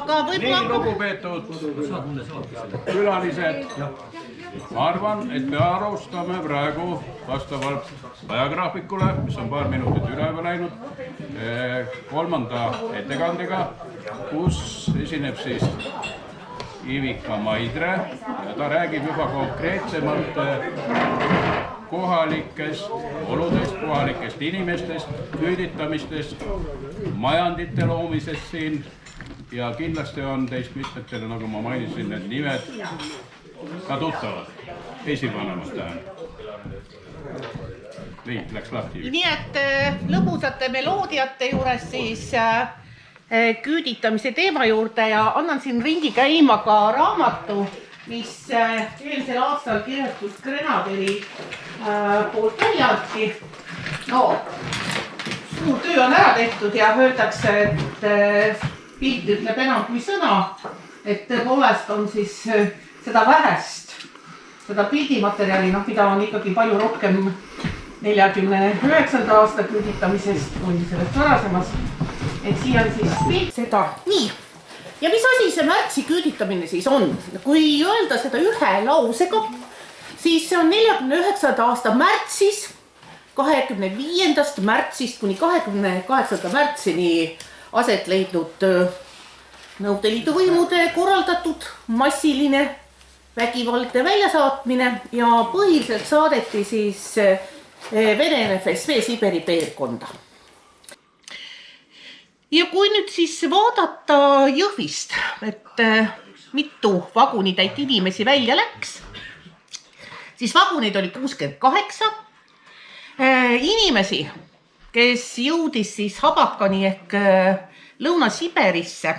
aga võib-olla... Nii lugupeetud külalised, ma arvan, et me alustame praegu vastavalt ajagraafikule, mis on paar minutit üle läinud, kolmanda ettekandega, kus esineb siis Ivika Maidre ja ta räägib juba konkreetsemalt kohalikest oludest, kohalikest inimestest, küüditamistest, majandite loomisest siin ja kindlasti on teist mitmetele, nagu ma mainisin, need nimed ka tuttavad, esivanemad tähendab. Nii, läks lahti. Nii et lõbusate meloodiate juures siis küüditamise teema juurde ja annan siin ringi käima ka raamatu, mis eelmisel aastal kirjatus Grenaderi poolt väljaanti. No, suur töö on ära tehtud ja öeldakse, et pilt ütleb enam kui sõna, et tõepoolest on siis seda vähest, seda pildimaterjali, mida on ikkagi palju rohkem 49. aasta küüditamisest kui sellest varasemast. Et siia on siis pilt seda. Nii, ja mis asi see märtsi küüditamine siis on? Kui öelda seda ühe lausega, siis see on 49. aasta märtsis, 25. märtsist kuni 28. märtsini aset leidnud Nõukogude Liidu võimude korraldatud massiline vägivaldne väljasaatmine ja põhiliselt saadeti siis Vene NFSV Siberi piirkonda. Ja kui nüüd siis vaadata Jõhvist, et mitu vagunitäit inimesi välja läks, siis vaguneid oli 68. Inimesi, kes jõudis siis Habakani ehk Lõuna-Siberisse,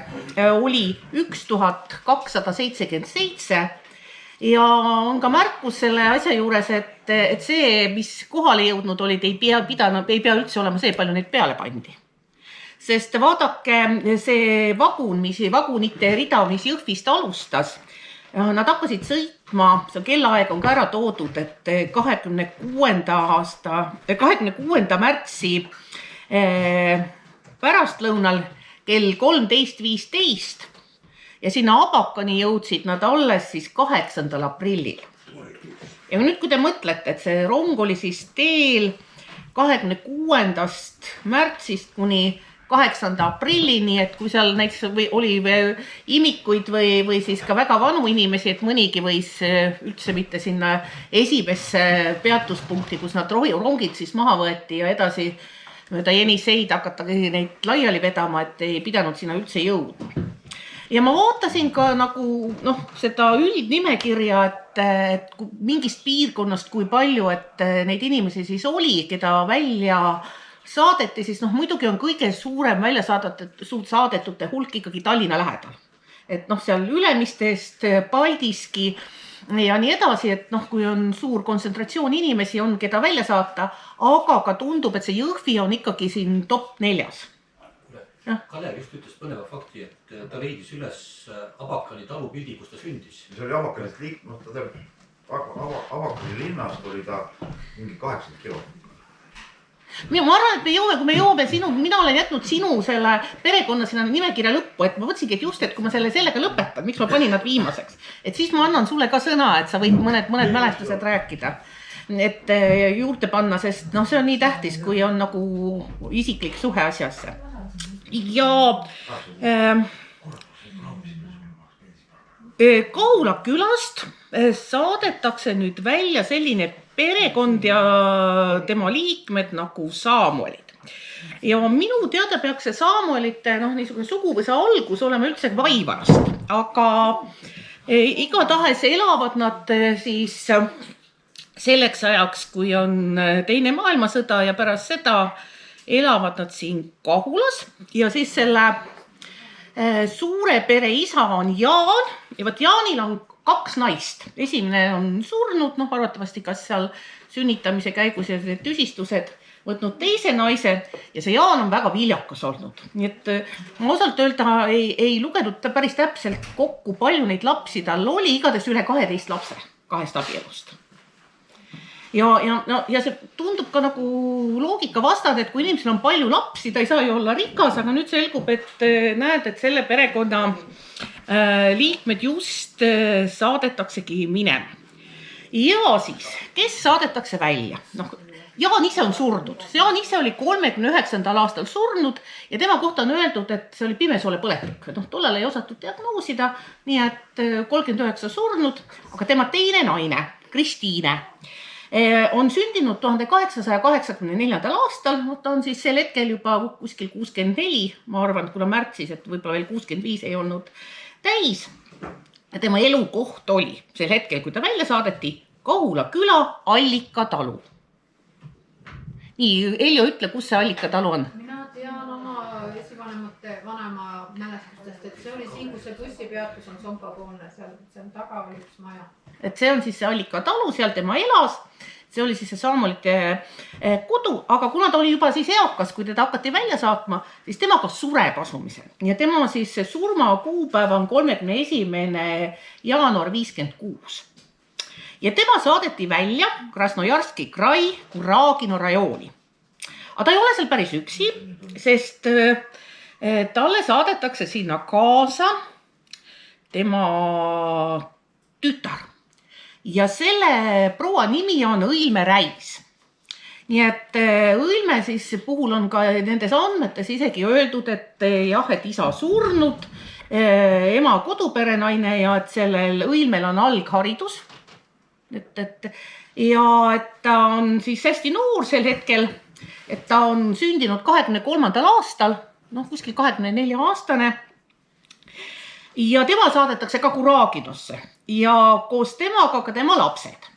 oli 1277 ja on ka märkus selle asja juures, et see, mis kohale jõudnud olid, ei pea üldse olema see, palju neid peale pandi. Sest vaadake, see vagunite rida, mis Jõhvist alustas, nad hakkasid sõitma, see kellaaeg on ka ära toodud, et 26. märtsi pärastlõunal kell 13.15 ja sinna Habakani jõudsid nad alles siis 8. aprillil. Ja nüüd, kui te mõtlete, et see rong oli siis teel 26. märtsist kuni 8. aprillini, et kui seal näiteks oli imikuid või siis ka väga vanu inimesi, et mõnigi võis üldse mitte sinna esimesse peatuspunkti, kus nad rongid siis maha võeti ja edasi mööda Jeniseid hakata neid laiali vedama, et ei pidanud sinna üldse jõudma. Ja ma vaatasin ka nagu seda üldnimekirja, et mingist piirkonnast kui palju, et neid inimesi siis oli, keda välja saadeti, siis muidugi on kõige suurem välja saadetute hulk ikkagi Tallinna lähedal. Et seal Ülemistest, Paldiski ja nii edasi, et kui on suur kontsentratsioon inimesi, on keda välja saata, aga ka tundub, et see Jõhvi on ikkagi siin top 4. Kalev just ütles põneva fakti, et ta leidis üles Habakani talupildi, kus ta sündis. See oli Habakanist Habakani linnast oli ta mingi 80 kilomeetrit. Ma arvan, et kui me jõuame mina olen jätnud sinu selle perekonna sinna nimekirja lõppu, et ma mõtlesingi, et just, et kui ma sellega lõpetan, miks ma panin nad viimaseks, et siis ma annan sulle ka sõna, et sa võid mõned mälestused rääkida, et juurde panna, sest see on nii tähtis, kui on nagu isiklik suhe asjasse. Ja Kaula külast saadetakse nüüd välja selline perekond ja tema liikmed nagu Saamuelid. Ja minu teada peaks see Saamuelite niisugune suguvõsa algus olema üldse Vaivarast, aga igatahes elavad nad siis selleks ajaks, kui on teine maailmasõda ja pärast seda elavad nad siin Kahulas ja siis selle suure pere isa on Jaan ja võt Jaanil on 2 naist. Esimene on surnud, arvatavasti kas seal sünnitamise käigus ja tüsistused võtnud teise naise ja see Jaan on väga viljakas olnud. Nii et ma osalt öelda ei lugenud ta päris täpselt kokku, palju neid lapsi tal oli, igatahes üle 12 lapse 2 abielust. ja see tundub ka nagu loogika vastane, et kui inimesel on palju lapsi, ta ei saa ju olla rikas, aga nüüd selgub, et näed, et selle perekonna liikmed just saadetaksegi minema. Ja siis, kes saadetakse välja? Jaan ise on surnud. Jaan ise oli 39. aastal surnud ja tema kohta on öeldud, et see oli pimesoole põletik. Tollal ei osatud diagnoosida, nii et 39 surnud, aga tema teine naine, Kristiine, on sündinud 1884. aastal. Ta on siis sel hetkel juba kuskil 64, ma arvan, kuna märtsis, et võib-olla veel 65 ei olnud täis. Ja tema elukoht oli sel hetkel, kui ta välja saadeti, Kahula küla Allika talu. Nii, Heljo, ütle, kus see Allika talu on? Mina tean oma esivanemate vanema mälestustest, et see oli siin, kus see bussipeatus on Sompapoolne, seal taga oli üks maja. Et see on siis see Allika talu, seal tema elas, see oli siis see Saamolite kodu, aga kuna ta oli juba siis eakas, kui teda hakati välja saatma, siis tema ka sureb asumisel. Ja tema siis surma kuupäev on 31. jaanuar 56. Ja tema saadeti välja Krasnojarski krai Kuragino rajooni. Aga ta ei ole seal päris üksi, sest talle saadetakse sinna kaasa tema tütar. Ja selle proua nimi on Õilme Räis. Nii et Õilme siis puhul on ka nendes andmetes isegi öeldud, et jah, et isa surnud, ema koduperenaine ja et sellel Õilmel on algharidus. Ja et ta on siis hästi noor sel hetkel, et ta on sündinud 23. aastal, kuskil 24 aastane. Ja tema saadetakse ka Kuraginosse ja koos temaga ka tema lapsed.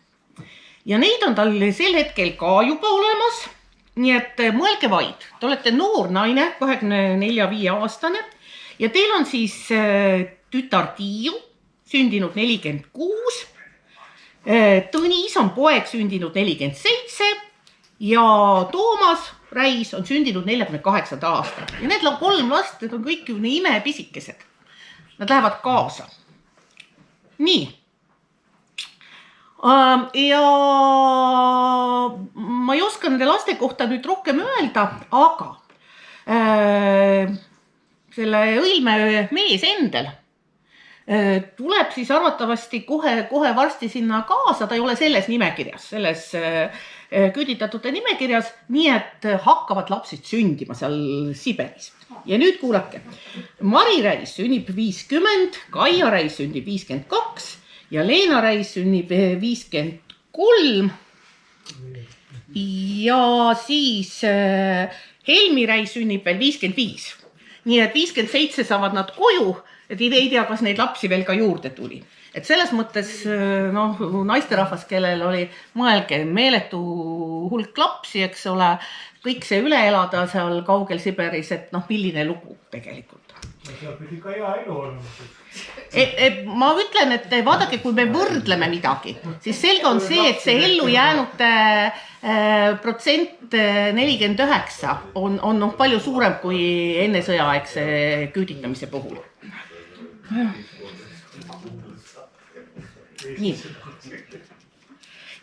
Ja neid on tal sel hetkel ka juba olemas, nii et mõelge vaid, te olete noor naine, 24-5 aastane ja teil on siis tütar Tiiu, sündinud 46, Tõnis on poeg sündinud 47 ja Toomas Räis on sündinud 48. aastal. Ja need 3 last, need on kõik ju nii imepisikesed. Nad lähevad kaasa. Nii. Ja ma ei oska nende laste kohta nüüd rohkem öelda, aga selle Õilme mees endel tuleb siis arvatavasti kohe varsti sinna kaasa, ta ei ole selles nimekirjas, selles küüditatute nimekirjas, nii et hakkavad lapsed sündima seal Siberis. Ja nüüd kuulake, Mari Räis sünnib 50, Kaia Räis sünnib 52 ja Leena Räis sünnib 53 ja siis Helmi Räis sünnib veel 55. Nii et 57 saavad nad koju, et ei tea, kas neid lapsi veel ka juurde tuli. Et selles mõttes naisterahvas, kellel oli mõelge meeletu hulk lapsi, eks ole, kõik see üle elada seal kaugel Siberis, et milline lugu tegelikult. Seal pidi ka hea elu olema. Ma ütlen, et vaadake, kui me võrdleme midagi, siis selge on see, et see ellu jäänute protsent 49 on palju suurem kui enne sõjaaegse küüditamise puhul. Nii.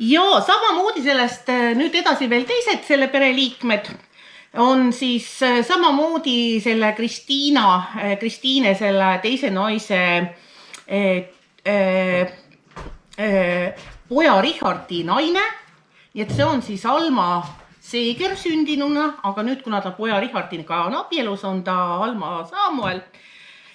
Ja samamoodi sellest nüüd edasi veel teised selle pereliikmed on siis samamoodi selle Kristiine selle teise naise poja Richardi naine, nii et see on siis Alma Seeger sündinuna, aga nüüd kuna ta poja Richardiga on abielus, on ta Alma Samuel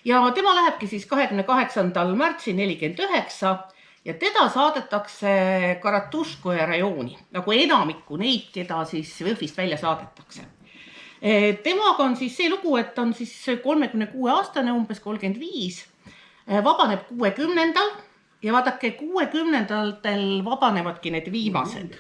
ja tema lähebki siis 28. märtsi 49 ja teda saadetakse Karatuškoja rajooni, nagu enamikku neid, keda siis Võhvist välja saadetakse. Temaga on siis see lugu, et on siis 36 aastane, umbes 35, vabaneb 60. ja vaadake, 60-ndatel vabanevadki need viimased.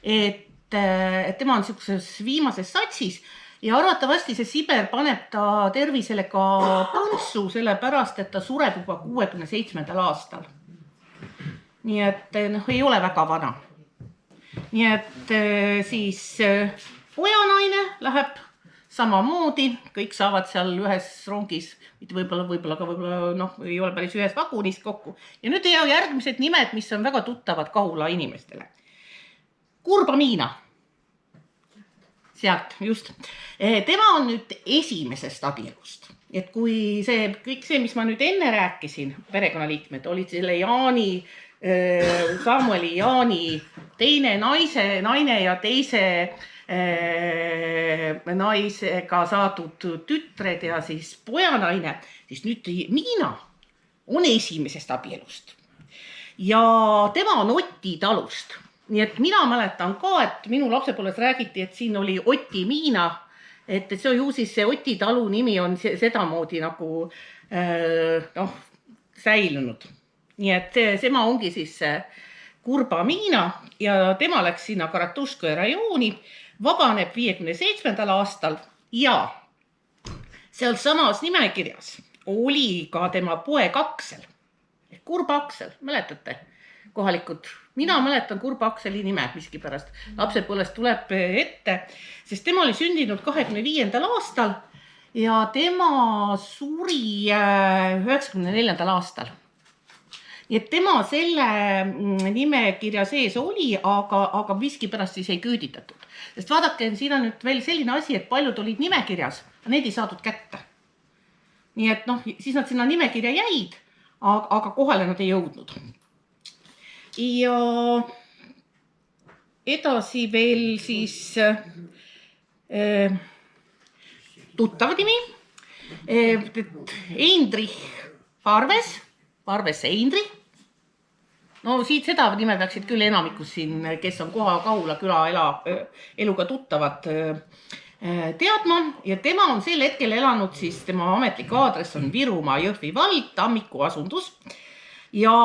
Et tema on niisuguses viimases satsis ja arvatavasti see Siber paneb ta tervisele ka põntsu, sellepärast, et ta sureb juba 67. aastal. Nii et ei ole väga vana. Nii et siis pojanaine läheb samamoodi, kõik saavad seal ühes rongis, võib-olla ei ole päris ühes vagunis kokku. Ja nüüd järgmised nimed, mis on väga tuttavad Kahula inimestele. Kurba Miina. Sealt, just. Tema on nüüd esimesest abielust. Et kui kõik see, mis ma nüüd enne rääkisin, perekonnaliikmed, olid selle Jaani, Samueli Jaani teine naine ja teise naisega saadud tütred ja siis pojanaine, siis nüüd Miina on esimesest abielust. Ja tema on Oti talust. Nii et mina mäletan ka, et minu lapsepõlves räägiti, et siin oli Oti Miina, et see ju siis see Oti talu nimi on sedamoodi nagu säilunud. Nii et tema ongi siis Kurba Miina ja tema läks sinna Karatuškoje rajooni, vabaneb 57. aastal ja seal samas nimekirjas oli ka tema poeg Aksel. Kurba Aksel, mäletate? Kohalikud. Mina mäletan Kurba Akseli nime miskipärast. Lapsepõlvest tuleb ette, sest tema oli sündinud 25. aastal ja tema suri 94. aastal. Nii et tema selle nimekirja sees oli, aga miskipärast siis ei küüditatud. Sest vaadake, siin on nüüd veel selline asi, et paljud olid nimekirjas, aga need ei saadud kätte. Nii et siis nad sinna nimekirja jäid, aga kohale nad ei jõudnud. Ja edasi veel siis tuttav nimi, Eindrich Parves Eindrich. No siit seda nime peaksid küll enamikus siin, kes on Kahula küla eluga tuttavad teadma ja tema on sel hetkel elanud siis tema ametlik aadress on Virumaa Jõhvi vald, Tammiku asundus ja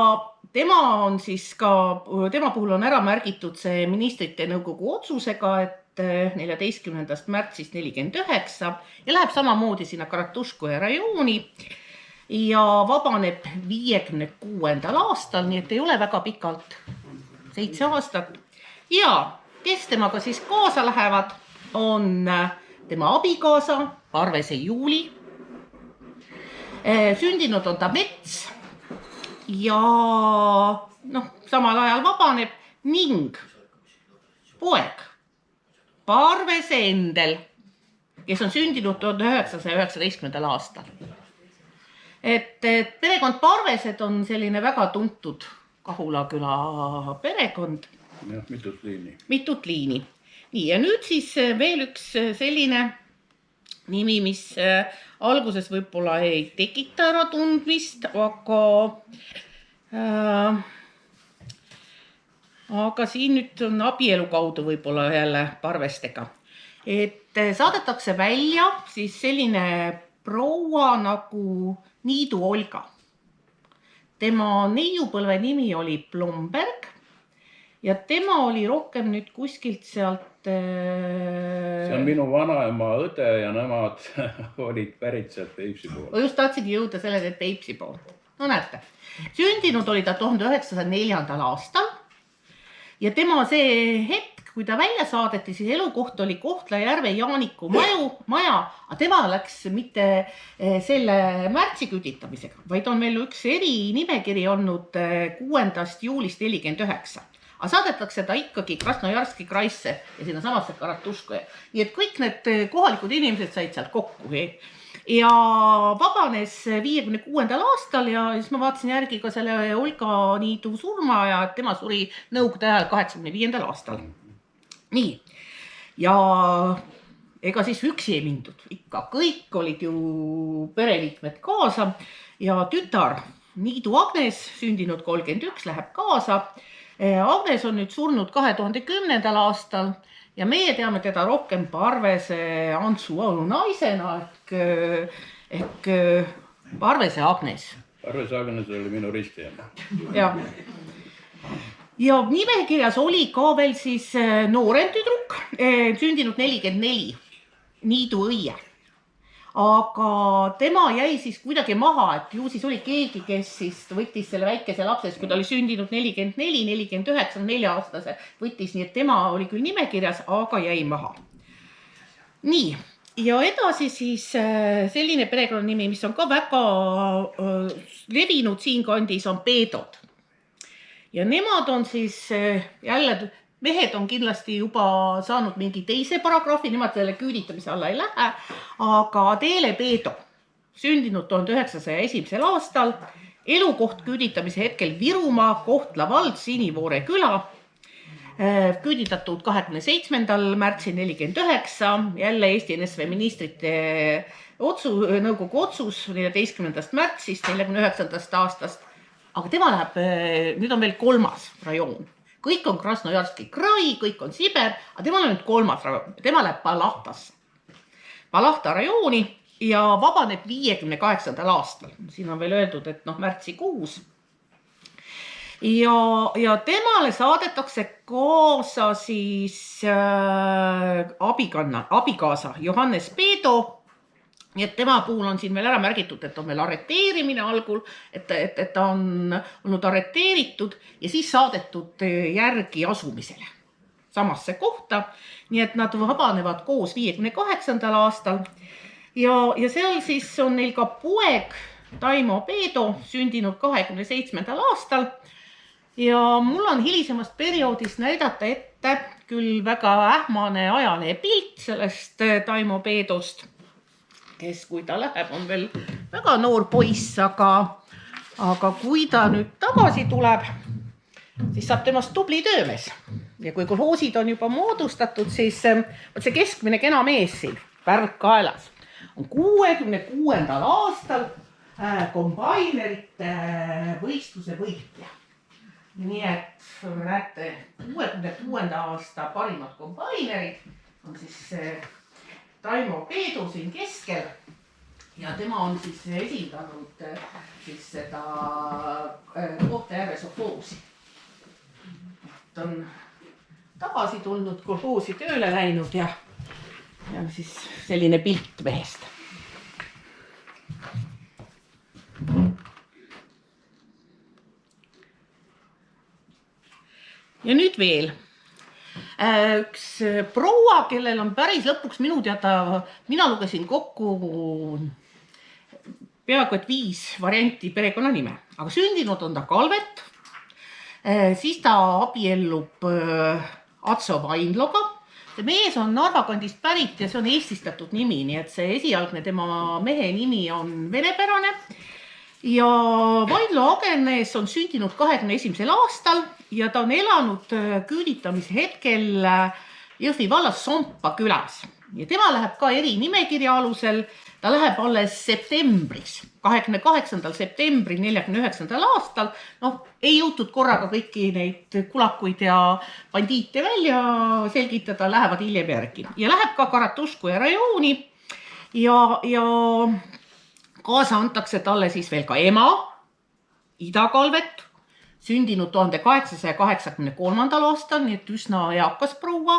tema on siis ka, tema puhul on ära märgitud see ministrite nõukogu otsusega, et 14. märtsist 49 ja läheb samamoodi sinna Karatuškoje rajooni ja vabaneb 56. aastal, nii et ei ole väga pikalt, 7 aastat. Ja kes temaga siis kaasa lähevad, on tema abikaasa, Parvese Juuli. Sündinud on ta Mets ja samal ajal vabaneb ning poeg Parvese Endel, kes on sündinud 1919. aastal. Et perekond Parvesed on selline väga tuntud Kahula küla perekond. Ja, mitut liini. Nii, ja nüüd siis veel üks selline nimi, mis alguses võib-olla ei tekita ära tundmist, aga siin nüüd on abielu kaudu võib-olla jälle Parvestega. Et saadetakse välja siis selline proua nagu Niidu Olga. Tema neiupõlve nimi oli Plomberg ja tema oli rohkem nüüd kuskilt sealt... See on minu vanaema õde ja nemad olid pärit sealt Peipsi poolt. Ma just tahtsin jõuda sellele Peipsi poolt. No näete, sündinud oli ta 1904. aastal ja tema see hetk, kui ta välja saadeti, siis elukoht oli Kohtla-Järve Jaaniku maja, aga tema läks mitte selle märtsi küditamisega, vaid on meil üks nimekiri olnud 6. juulist 49. Aga saadetakse ta ikkagi Krasnojarski kraisse ja sinna samasse Karatuškoje. Nii et kõik need kohalikud inimesed said sealt kokku. Ja vabanes 56. aastal ja siis ma vaatasin järgi ka selle Olga Niidu surma ja tema suri nõukogude ajal 85. aastal. Nii, ja ega siis üksi ei mindud. Ikka kõik olid ju pereliikmed kaasa ja tütar Niidu Agnes, sündinud 31, läheb kaasa. Agnes on nüüd surnud 2010. aastal ja meie teame teda rohkem Parvese Antsu naisena ehk Parvese Agnes. Parvese Agnes oli minu ristiema. Ja nimekirjas oli ka veel siis noorem tüdruk, sündinud 44, Niidu Õie. Aga tema jäi siis kuidagi maha, et ju siis oli keegi, kes siis võttis selle väikese lapses, kui ta oli sündinud 44, 49, 4-aastase võttis, nii et tema oli küll nimekirjas, aga jäi maha. Nii, ja edasi siis selline perekonnanimi, mis on ka väga levinud siin kandis, on Peedod. Ja nemad on siis jälle, mehed on kindlasti juba saanud mingi teise paragrahvi, nemad selle küüditamise alla ei lähe, aga Teele Peedo, sündinud 1901. aastal, elukoht küüditamise hetkel Virumaa, Kohtla vald, Sinivoore küla, küüditatud 27. märtsil 49, jälle Eesti NSV ministrite nõukogu otsus 14. märtsist 49. aastast, aga tema läheb, nüüd on veel 3. rajoon. Kõik on Krasnojarski krai, kõik on Siber, aga tema on nüüd 3. rajoon, tema läheb Palahtasse. Palahta rajooni ja vabaneb 58. aastal. Siin on veel öeldud, et märtsikuus. Ja temale saadetakse kaasa siis abikaasa Johannes Peedo. Nii et tema puhul on siin veel ära märgitud, et on veel arreteerimine algul, et ta on olnud arreteeritud ja siis saadetud järgi asumisele samasse kohta. Nii et nad vabanevad koos 58. aastal ja seal siis on neil ka poeg Taimo Peedo, sündinud 27. aastal. Ja mul on hilisemast perioodist näidata ette küll väga ähmane ajalehe pilt sellest Taimo Peedost, kes kui ta läheb, on veel väga noor poiss, aga kui ta nüüd tagasi tuleb, siis saab temast tubli töömees. Ja kui kolhoosid on juba moodustatud, siis see keskmine kena mees siin, värk kaelas, on 66. aastal kombainerite võistluse võitja. Nii et näete, 66. aasta parimad kombainerid on siis Taimo Peedo siin keskel ja tema on siis esindanud siis seda Kohtla-Järve sovhoosi. Ta on tagasi tulnud, kolhoosi tööle läinud ja siis selline pilt mehest. Ja nüüd veel. Üks proua, kellel on päris lõpuks minu teada, mina lugesin kokku peaaegu et 5 varianti perekonnanime, aga sündinud on ta Kalvet, siis ta abiellub Atso Vainloga. See mees on Narva kandist pärit ja see on eestistatud nimi, nii et see esialgne tema mehe nimi on venepärane. Ja Vainlo Agenes on sündinud 21. aastal ja ta on elanud küüditamise hetkel Jõhvi vallas Sompa külas. Ja tema läheb ka erinimekirja alusel, ta läheb alles septembris, 28. septembri 49. aastal. Ei jõutud korraga kõiki neid kulakuid ja bandiite välja selgitada, lähevad hiljem järgi. Ja läheb ka Karatuškoja rajooni ja kaasa antakse talle siis veel ka ema, Ida Kalvet, sündinud 1883. aastal, nii et üsna eakas proua,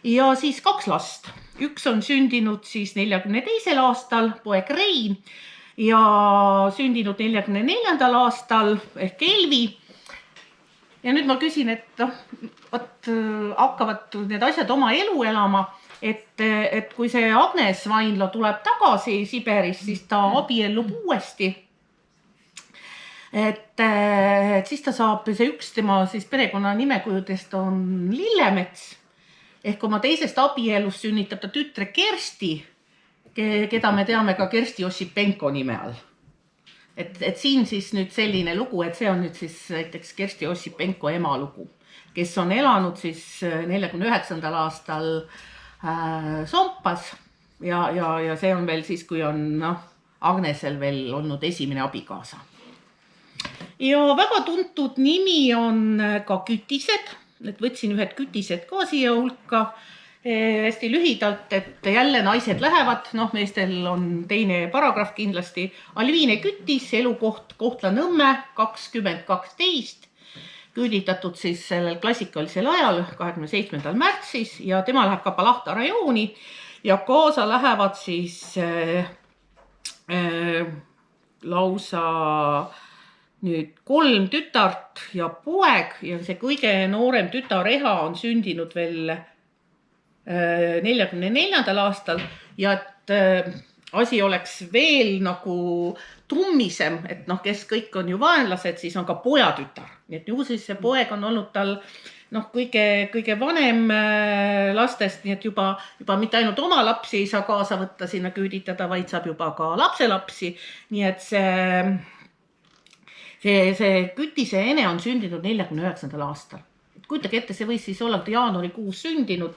ja siis 2 last. Üks on sündinud siis 42. aastal, poeg Rein, ja sündinud 44. aastal ehk Elvi. Ja nüüd ma küsin, et hakkavad need asjad oma elu elama, et kui see Agnes Vainlo tuleb tagasi Siberis, siis ta abiellub uuesti. Et siis ta saab, see üks tema siis perekonna nimekujudest on Lillemets, ehk oma teisest abielust sünnitab ta tütre Kersti, keda me teame ka Kersti Ossipenko nime all. Et siin siis nüüd selline lugu, et see on nüüd siis näiteks Kersti Ossipenko ema lugu, kes on elanud siis 49. aastal Sompas ja see on veel siis, kui on Agnesel veel olnud esimene abikaasa. Ja väga tuntud nimi on ka Kütised, et võtsin ühed Kütised ka siia hulka hästi lühidalt, et jälle naised lähevad, meestel on teine paragrahv kindlasti. Alviine Kütis, elukoht Kohtla-Nõmme 2012, küüditatud siis sellel klassikalisel ajal 27. märtsis ja tema läheb ka Palahta rajooni ja kaasa lähevad siis lausa nüüd 3 tütart ja poeg ja see kõige noorem tütar Eha on sündinud veel 44. aastal ja et asi oleks veel nagu tummisem, et kes kõik on ju vaenlased, siis on ka pojatütar. Nii et ju siis see poeg on olnud tal noh, kõige vanem lastest, nii et juba mitte ainult oma lapsi ei saa kaasa võtta sinna küüditada, vaid saab juba ka lapselapsi. Nii et see kütise ene on sündinud 49. aastal. Kujutage ette, see võis siis olla jaanuarikuus sündinud,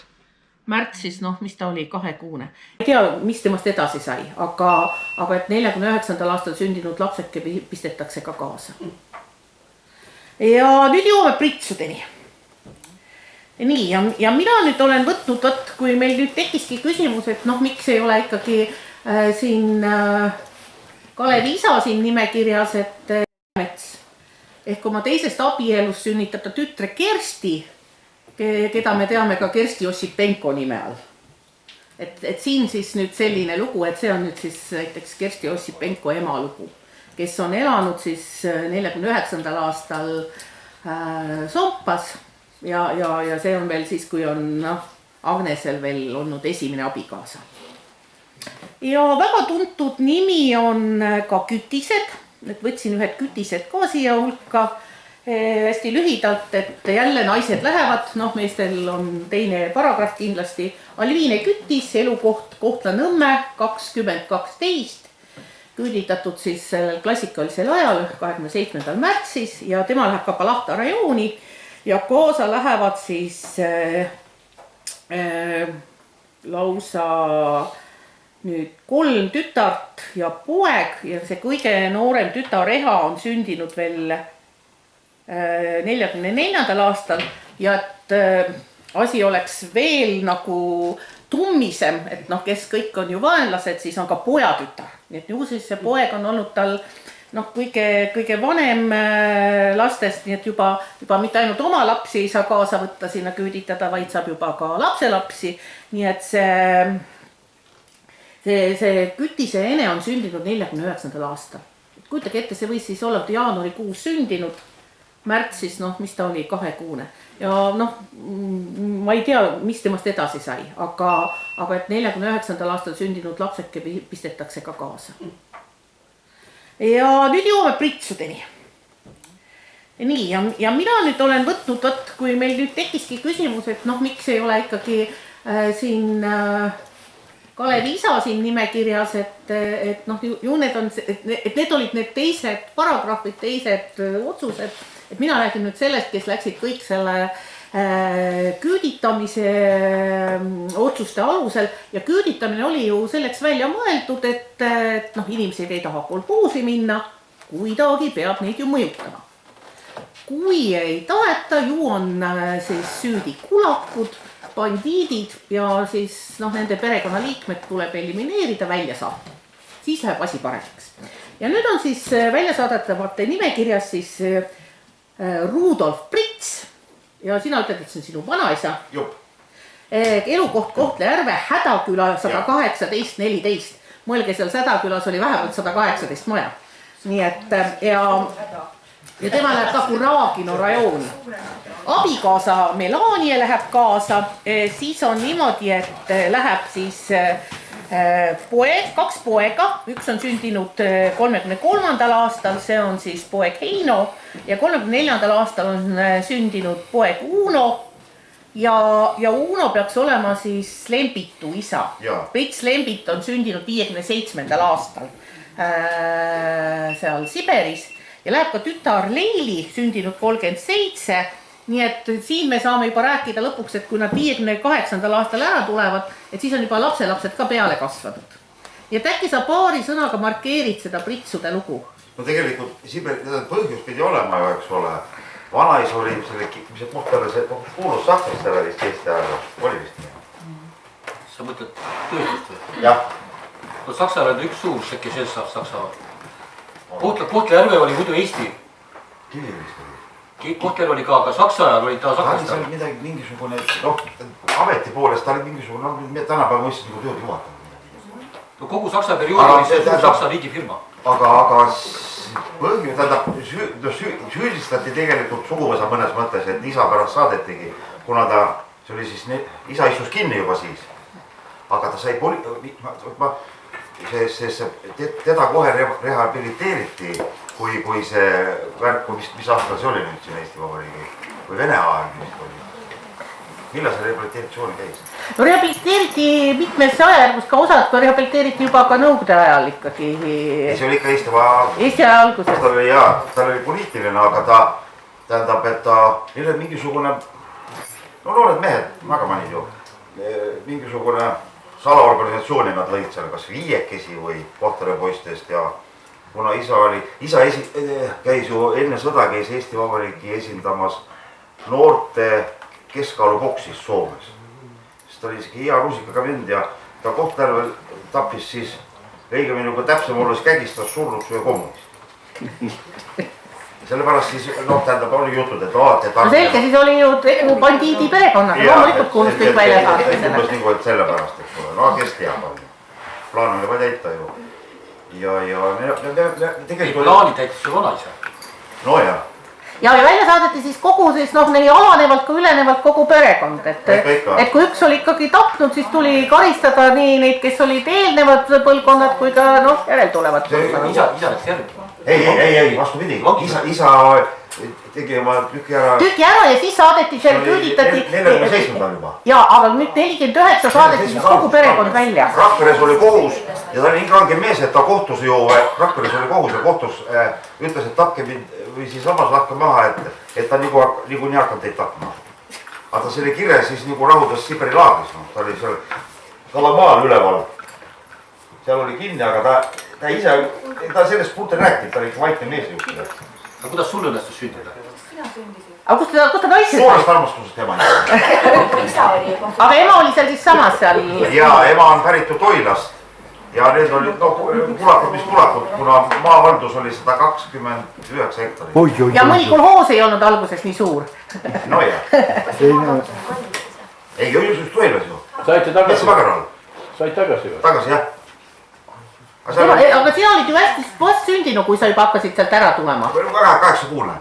märtsis, noh, mis ta oli, 2-kuune. Ei tea, mis temast edasi sai, aga et 49. aastal sündinud lapseke pistetakse ka kaasa. Ja nüüd jõuame pritsudeni. Nii, ja mina nüüd olen võtnud, kui meil nüüd tekkiski küsimus, et noh, miks ei ole ikkagi siin Kalevi isa siin nimekirjas, et ehk oma teisest abielust sünnitata tütre Kersti, keda me teame ka Kersti Ossipenko nime all. Et siin siis nüüd selline lugu, et see on nüüd siis näiteks Kersti Ossipenko ema lugu, kes on elanud siis 49. aastal Sompas ja see on veel siis, kui on Agnesel veel olnud esimene abikaasa. Ja väga tuntud nimi on ka kütised, et võtsin ühed kütised ka siia hulka hästi lühidalt, et jälle naised lähevad, noh, meestel on teine paragrahv kindlasti. Alviine Kütis, elukoht Kohtla-Nõmme 2012, küüditatud siis klassikalisel ajal 27. märtsis ja tema läheb ka Palahta rajooni ja kaasa lähevad siis lausa nüüd 3 tütart ja poeg ja see kõige noorem tütar Eha on sündinud veel 44. aastal ja et asi oleks veel nagu tummisem, et noh, kes kõik on ju vaenlased, siis on ka pojatütar. Nii et ju siis see poeg on olnud tal noh, kõige vanem lastest, nii et juba mitte ainult oma lapsi ei saa kaasa võtta sinna küüditada, vaid saab juba ka lapselapsi. Nii et see kütise ene on sündinud 49. aastal. Kujutage ette, see võis siis olla jaanuarikuus sündinud, märtsis, noh, mis ta oli, 2-kuune. Ja noh, ma ei tea, mis temast edasi sai, aga et 49. aastal sündinud lapseke pistetakse ka kaasa. Ja nüüd jõuame pritsudeni. Nii, ja mina nüüd olen võtnud, kui meil nüüd tekkiski küsimus, et noh, miks ei ole ikkagi siin Kalevi isa siin nimekirjas, et noh, ju need olid need teised paragrahvid, teised otsused, et mina räägin nüüd sellest, kes läksid kõik selle küüditamise otsuste alusel ja küüditamine oli ju selleks välja mõeldud, et noh, inimesed ei taha kolhoosi minna, kuidagi peab neid ju mõjutama. Kui ei taheta, ju on siis süüdi kulakud, bandiidid ja siis noh, nende perekonnaliikmed tuleb elimineerida, välja saata. Siis läheb asi paremaks. Ja nüüd on siis välja saadetavate nimekirjas siis Rudolf Prits ja sina ütled, et see on sinu vanaisa. Elukoht Kohtla-Järve, Hädaküla 118-14. Mõelge, seal Hädakülas oli vähemalt 118 maja. Nii et ja tema läheb ka Kuragino rajooni. Abikaasa Melanie läheb kaasa, siis on niimoodi, et läheb siis poeg, 2 poega, üks on sündinud 33. aastal, see on siis poeg Heino ja 34. aastal on sündinud poeg Uno ja Uno peaks olema siis Lembitu isa. Prits Lembit on sündinud 57. aastal seal Siberis ja läheb ka tütar Leili, sündinud 37. Nii et siin me saame juba rääkida lõpuks, et kui nad 58. aastal ära tulevad, et siis on juba lapselapsed ka peale kasvanud. Ja et äkki sa paari sõnaga markeerid seda pritsude lugu? No tegelikult põhjus pidi olema ju, eks ole. Vanais oli selle, mis see Kohtale see kuulus Saksastele vist Eesti aega, oli vist nii? Sa mõtled tööstust või? Jah. No Saksal on üks suur sekki seltsab Saksamaa. Kohtla-Järve oli muidu Eesti. Kivirist oli. Kohtla-Järve oli ka, aga Saksa ajal oli ta Saksastel. Ta oli seal midagi mingisugune, noh, ameti poolest ta oli mingisugune, noh, tänapäeva mõistes nagu tööd juhatada. No kogu Saksa perioodi oli see suur Saksa riigifirma. Aga põhjus, tähendab, süüdistati tegelikult suguvõsa mõnes mõttes, et isa pärast saadetigi, kuna see oli siis, isa istus kinni juba siis. Aga ta sai teda kohe rehabiliteeriti, kui see värk, mis aastal see oli nüüd siin Eesti Vabariigi? või Vene ajal vist oli. Millal see rehabilitatsioon käis? No rehabiliteeriti mitmes ajajärgus, ka osad rehabiliteeriti juba ka nõukogude ajal ikkagi. See oli ikka Eesti vaja. Eesti aja alguses. Tal oli poliitiline, aga ta tähendab, et neil oli mingisugune, no noored mehed, magamanid ju, mingisugune salaorganisatsiooni nad lõid seal, kas viiekesi või Kohtare-poistest ja kuna isa käis ju enne sõda, käis Eesti Vabariigi esindamas noorte keskkaaluboksis Soomes. Sest ta oli isegi hea rusikaga vend ja ta Kohtjärvel tappis siis, õigemini kui täpsem olles kägistas surnuks ühe kommunist. Sellepärast siis, tähendab, oli jutud, et alati... No selge, siis oli ju bandiidi perekonnaga, loomulikult kuulus kõik välja saada. Umbes nagu, et sellepärast, et pole, no kes teab on ju. Plaan oli vaja täita ju. Ja tegelikult... Plaani täitis ju vanaisa. No jah. Ja välja saadeti siis kogu siis nii alanevalt kui ülenevalt kogu perekond, et kui üks oli ikkagi tapnud, siis tuli karistada nii neid, kes olid eelnevad põlvkonnad kui ka järeltulevad põlvkonnad. Isa läks järgi. Ei, vastupidi. Isa tegi oma tüki ära ja siis saadeti seal küüditati. 47 juba. Ja, aga nüüd 49 saadeti siis kogu perekond välja. Rakveres oli kohus ja ta oli nii range mees, et ta kohtus ju, Rakveres oli kohus ja kohtus ütles, et tapke mind või siis samas lahke maha, et ta nagu nii hakkab teid tapma. Aga ta selle kirja siis nagu rahudas Siberi laagris, ta oli seal Kalamaal üleval. Seal oli kinni, aga ta ise, ta sellest puhta rääkib, ta oli vaikne mees just. Aga kuidas sul õnnestus sündida? Aga kus ta naised? Suurest armastusest ema. Aga ema oli seal siis samas seal? Ja ema on päritud Toilast. Ja need olid, kulakud, mis kulakud, kuna maavaldus oli 129 hektarit. Ja mõni kolhoos ei olnud alguses nii suur. No jah. Ei, just Toilas ju. Saite tagasi? Said tagasi või? Tagasi, jah. Aga sina olid ju hästi vast sündinu, kui sa juba hakkasid sealt ära tulema. 8-kuune.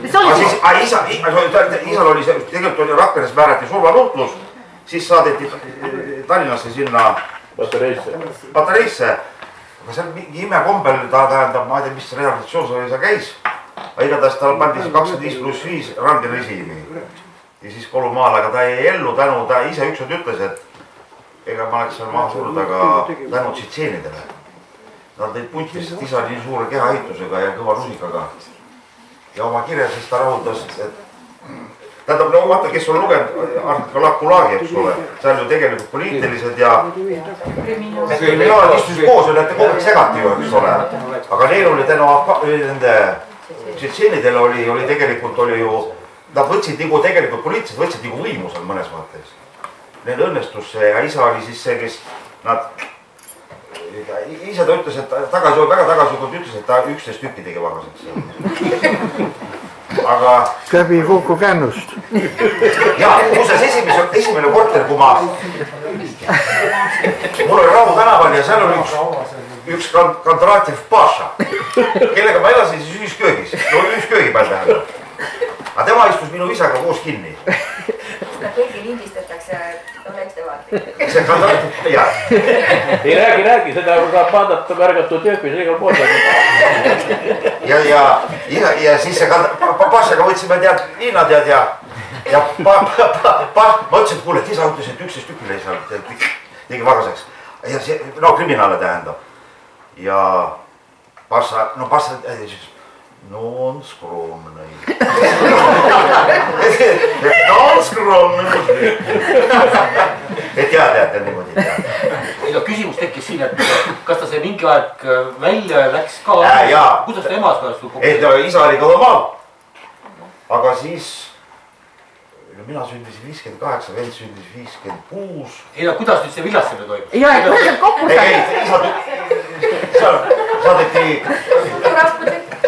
Isal oli, tegelikult oli Rakveres määrati surmanuhtlus, siis saadeti Tallinnasse sinna patareisse. Aga seal mingi imekombel ta tähendab, ma ei tea, mis rehabilitatsioon see käis. Aga igatahes tal pandi 25+5 range režiimi. Ja siis Kolumaal, aga ta ei ellu tänu, ta ise ükskord ütles, et ega ma oleks seal maha surnud, aga tänu tsitseenidele. Nad neid puntis, sest isa nii suure kehaehitusega ja kõva rusikaga. Ja oma kirjas siis ta rahuldas, et tähendab, no vaata, kes on lugenud Artikulaagi, eks ole, seal ju tegelikult poliitilised ja kriminaalid istus koos ja näete kogu aeg segati ju, eks ole. Aga neil oli tänu nende tsitseenidele oli tegelikult oli ju, nad võtsid nagu tegelikult poliitilised, võtsid nagu võimu seal mõnes mõttes. Need õnnestus see ja isa oli siis see, kes nad, ise ta ütles, et väga tagasi ütles, et ta 11 tükki tegi vagaseks. Aga... Käbi Kuku kännust. Jaa, muuseas esimene korter, kui ma... Mul oli Rahu tänaval ja seal oli üks Kondrativ Paša, kellega ma elasin siis ühisköögis. No ühisköögi peal tähendab. Aga tema istus minu isaga koos kinni. Seda kõigi lindistatakse, ole ettevaatlik. See Kondrativ, jah. Ei räägi, seda saab vaadata märgatud tööpis igal pool. Ja siis see Pašaga võtsime tead liinad ja ma ütlesin, et kuule, et isa ütles, et 11 tükile isa tegi vagaseks. Ja see, kriminaale tähendab. Ja Paša, no on skromne. No on skromne. Et tead niimoodi tead. Ja küsimus tekkis siin, et kas ta see mingi aeg välja läks ka? Kuidas ta emas pärast sul kokku? Et isa oli Kalamaal. Aga siis, mina sündisin 58, vend sündis 56. Ei, kuidas nüüd see villastamine toimus? Ja, et kuidas need kokku sai? Seal saadeti...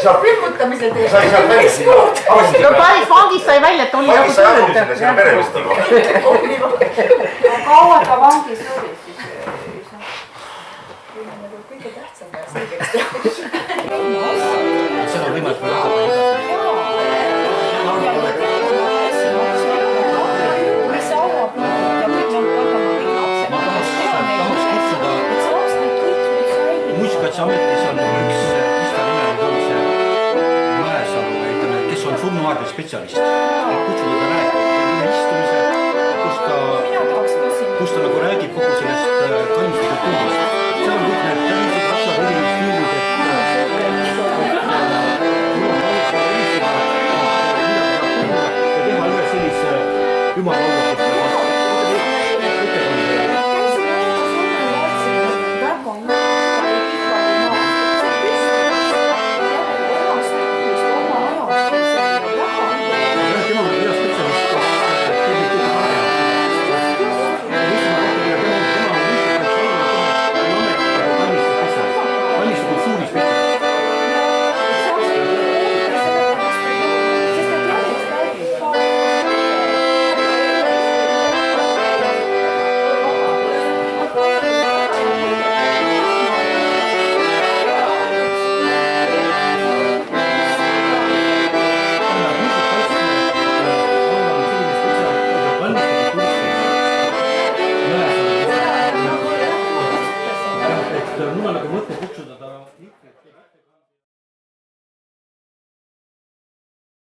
Külmutamise teeb. Sai sealt välja sinna. No päris vangist sai välja, et oli nagu vangist sai asumisele sinna perevistama. Kaua ta vangis oli siis? Kõige tähtsam ja selgeks teha. Seda on võimalik väga palju edasi. Muistkatseametis on üks Ista nimel see Mõnesalu spetsialist, et kutsuda ta rääkima ühe istumise, mina tahaks ka siin. kus ta nagu räägib kogu sellest kalmistukultuurist. seal on kõik need täiendavad asjad, erinevad filmid, ja teha üle sellise ümarlaulava